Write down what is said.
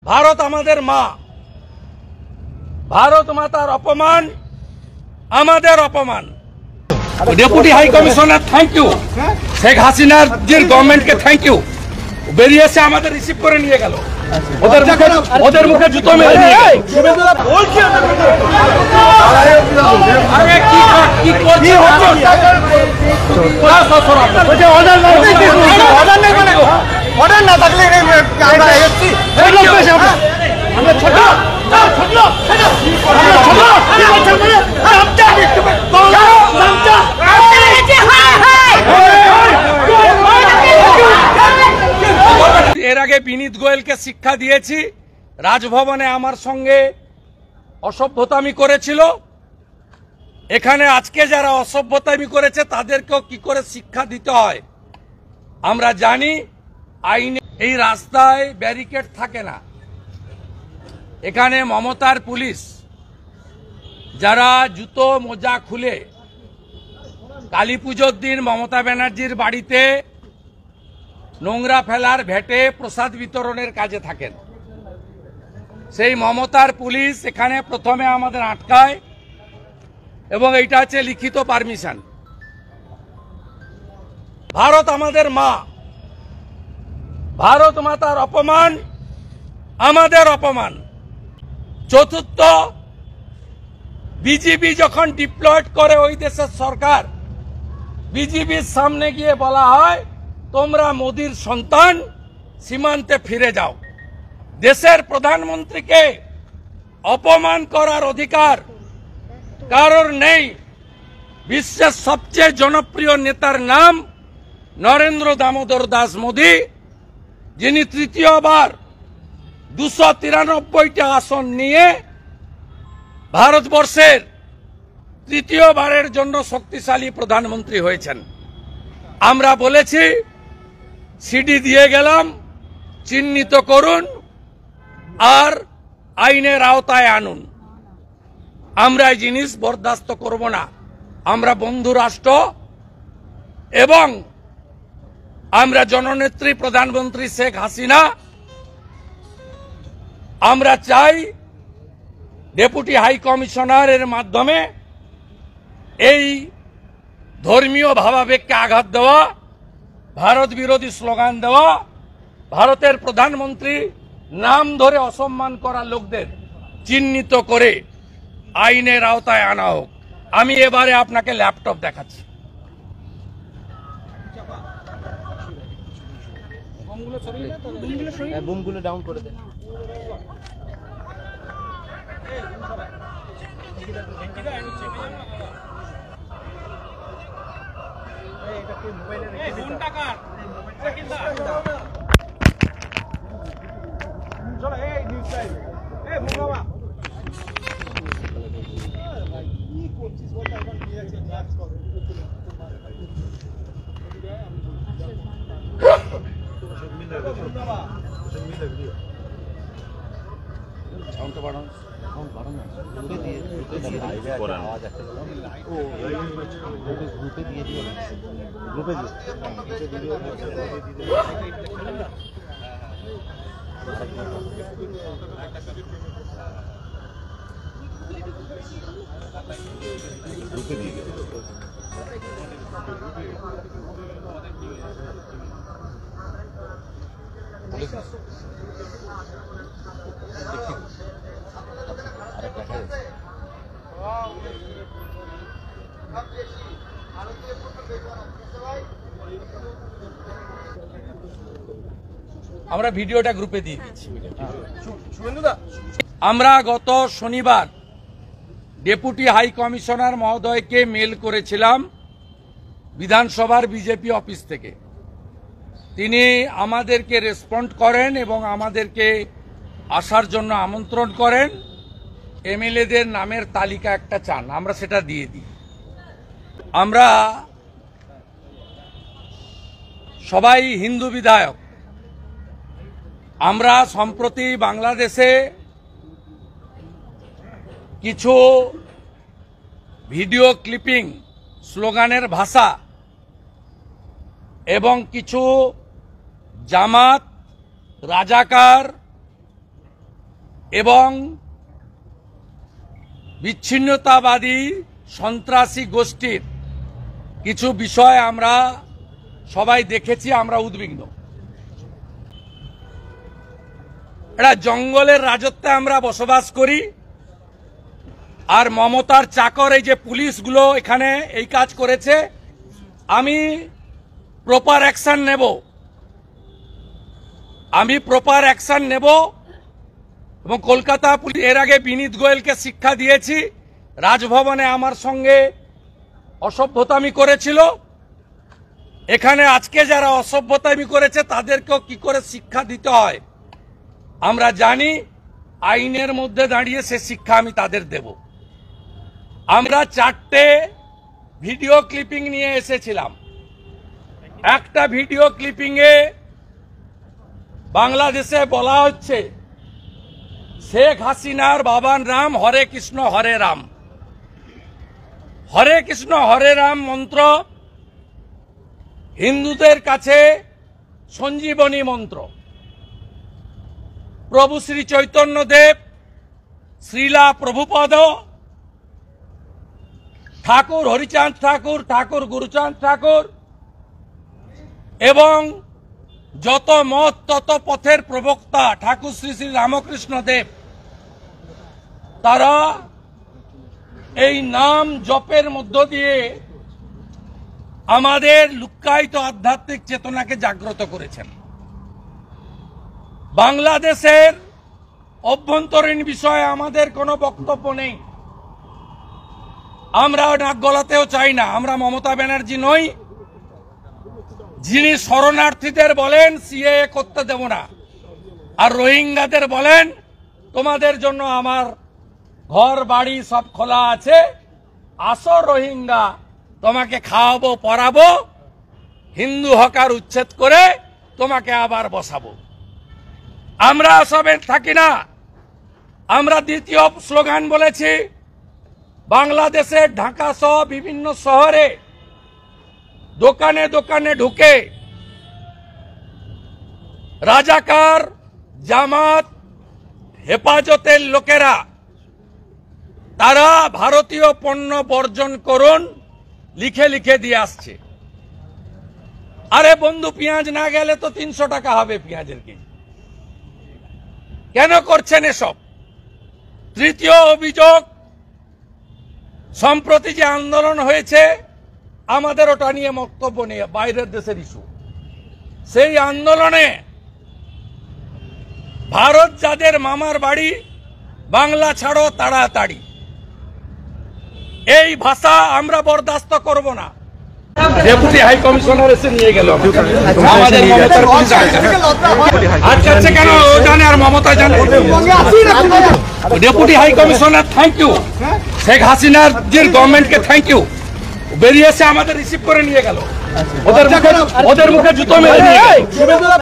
ভারত আমাদের মা, ভারত মাতার অপমান আমাদের অপমান। Deputy high commissioner thank you, Sheikh হাসিনার গভর্নমেন্টকে থ্যাংক ইউ। বেরিয়ে এসে আমাদের রিসিভ করে নিয়ে গেল, ওদের মুখে জুতো মেরে নিয়ে গেল। কি করছে অর্ডার না থাকলে এর আগে বিনীত গোয়েলকে শিক্ষা দিয়েছি, রাজভবনে আমার সঙ্গে অসভ্যতামি করেছিল। এখানে আজকে যারা অসভ্যতামি করেছে তাদেরকেও কি করে শিক্ষা দিতে হয় আমরা জানি। আইনে এই রাস্তায় ব্যারিকেড থাকে না। এখানে মমতার পুলিশ যারা জুতো মোজা খুলে কালী পুজোর দিন মমতা ব্যানার্জির বাড়িতে নোংরা ফেলার ভেটে প্রসাদ বিতরণের কাজে থাকেন, সেই মমতার পুলিশ এখানে প্রথমে আমাদের আটকায় এবং এইটা হচ্ছে লিখিত পারমিশন। ভারত আমাদের মা, ভারত মাতার অপমান আমাদের অপমান। চতুর্থ, বিজেপি যখন ডিপ্লয়েড করে ওই দেশের সরকার, বিজেপির সামনে গিয়ে বলা হয় তোমরা মোদির সন্তান, সীমান্তে ফিরে যাও। দেশের প্রধানমন্ত্রীকে অপমান করার অধিকার কারোর নেই। বিশ্বের সবচেয়ে জনপ্রিয় নেতার নাম নরেন্দ্র দামোদর দাস মোদী, যিনি তৃতীয়বার 293টা আসন নিয়ে ভারতবর্ষের তৃতীয়বারের জন্য শক্তিশালী প্রধানমন্ত্রী হয়েছেন। আমরা বলেছি সিডি দিয়ে গেলাম, চিহ্নিত করুন আর আইনের আওতায় আনুন। আমরা এই জিনিস বরদাস্ত করব না। আমরা বন্ধু রাষ্ট্র এবং আমরা জননেত্রী প্রধানমন্ত্রী শেখ হাসিনা, আমরা চাই ডেপুটি হাই কমিশনারের মাধ্যমে এই ধর্মীয় ভাবাবেগকে আঘাত দেওয়া, ভারত বিরোধী স্লোগান দেওয়া, ভারতের প্রধানমন্ত্রী নাম ধরে অসম্মান করা লোকদের চিহ্নিত করে আইনের আওতায় আনা হোক। আমি এবারে আপনাকে ল্যাপটপ দেখাচ্ছি। বুমগুলো ডাউন করে দেন। আমরা ভিডিওটা গ্রুপে দিয়ে দিচ্ছি। আমরা গত শনিবার ডেপুটি হাই কমিশনার মহোদয়কে মেল করেছিলাম বিধানসভার বিজেপি অফিস থেকে। তিনি আমাদেরকে রেসপন্ড করেন এবং আমাদেরকে আসার জন্য আমন্ত্রণ করেন। এমএলএদের নামের তালিকা একটা চান, আমরা সেটা দিয়ে দিই। আমরা সবাই হিন্দু বিধায়ক। আমরা সম্প্রতি বাংলাদেশে কিছু ভিডিও ক্লিপিং, স্লোগানের ভাষা এবং কিছু জামাত, রাজাকার এবং বিচ্ছিন্নতাবাদী সন্ত্রাসী গোষ্ঠীর কিছু বিষয় আমরা সবাই দেখেছি, আমরা উদ্বিগ্ন। এটা জঙ্গলের রাজত্বে আমরা বসবাস করি, আর মমতার চাকর এই যে পুলিশগুলো এখানে এই কাজ করেছে, আমি প্রপার অ্যাকশন নেব এবং কলকাতা পুলিশ এর আগে বিনীত গোয়েলকে শিক্ষা দিয়েছি। রাজভবনে আমার সঙ্গে অসভ্যতামি করেছিল, এখানে আজকে যারা অসভ্যতামি করেছে তাদেরকেও কি করে শিক্ষা দিতে হয় আমরা জানি। আইনের মধ্যে দাঁড়িয়ে সে শিক্ষা আমি তাদের দেব। আমরা 4টে ভিডিও ক্লিপিং নিয়ে এসেছিলাম। একটা ভিডিও ক্লিপিংয়ে বাংলাদেশে বলা হচ্ছে শেখ হাসিনার বাবার নাম হরে কৃষ্ণ হরে রাম। হরে কৃষ্ণ হরে রাম মন্ত্র হিন্দুদের কাছে সঞ্জীবনী মন্ত্র। প্রভু শ্রী চৈতন্যদেব, শ্রীলা প্রভুপদ, ঠাকুর হরিচাঁদ ঠাকুর, ঠাকুর গুরুচাঁদ ঠাকুর এবং যত মত তত পথের প্রবক্তা ঠাকুর শ্রী শ্রী রামকৃষ্ণ দেব, তারা এই নাম জপের মধ্য দিয়ে আমাদের লুক্কায়িত আধ্যাত্মিক চেতনাকে জাগ্রত করেছেন। বাংলাদেশের অভ্যন্তরীণ বিষয়ে আমাদের কোনো বক্তব্য নেই, আমরা নাক গলাতেও চাই না। আমরা মমতা ব্যানার্জি নই যিনি শরণার্থীদের বলেন সিএএ করতে দেব না, আর রোহিঙ্গাদের বলেন তোমাদের জন্য আমার ঘর বাড়ি সব খোলা আছে, আসো রোহিঙ্গা, তোমাকে খাওয়াবো পরাবো, হিন্দু হকার উচ্ছেদ করে তোমাকে আবার বসাবো। আমরা সবে থাকি না। আমরা দ্বিতীয় স্লোগান বলেছি, বাংলাদেশের ঢাকা সহ বিভিন্ন শহরে দোকানে দোকানে ঢুকে রাজাকার, জামাত, হেফাজতের লোকেরা তারা ভারতীয় পণ্য বর্জন করুন লিখে লিখে দিয়ে আসছে। আরে বন্ধু, পেঁয়াজ না গেলে তো 300 টাকা হবে পেঁয়াজের কেজি। কেন করছেন এসব? তৃতীয় অভিযোগ, সম্প্রতি যে আন্দোলন হয়েছে আমাদের ওটা নিয়ে বক্তব্য নিয়ে বাইরের দেশের ইস্যু, সেই আন্দোলনে ভারত যাদের মামার বাড়ি, বাংলা ছাড়ো তাড়াতাড়ি, এই ভাষা আমরা বরদাস্ত করব না। ডেপুটি হাই কমিশনার এসে নিয়ে গেল আমাদের মমতার পুলিশ আজকে কেন ও জানে আর মমতা জানে। Deputy high commissioner thank you, Sheikh হাসিনার যে গভর্নমেন্টকে থ্যাংক ইউ। বেরিয়ে এসে আমাদের রিসিভ করে নিয়ে গেল, ওদের মুখে জুতো মেরে নিয়ে গেল।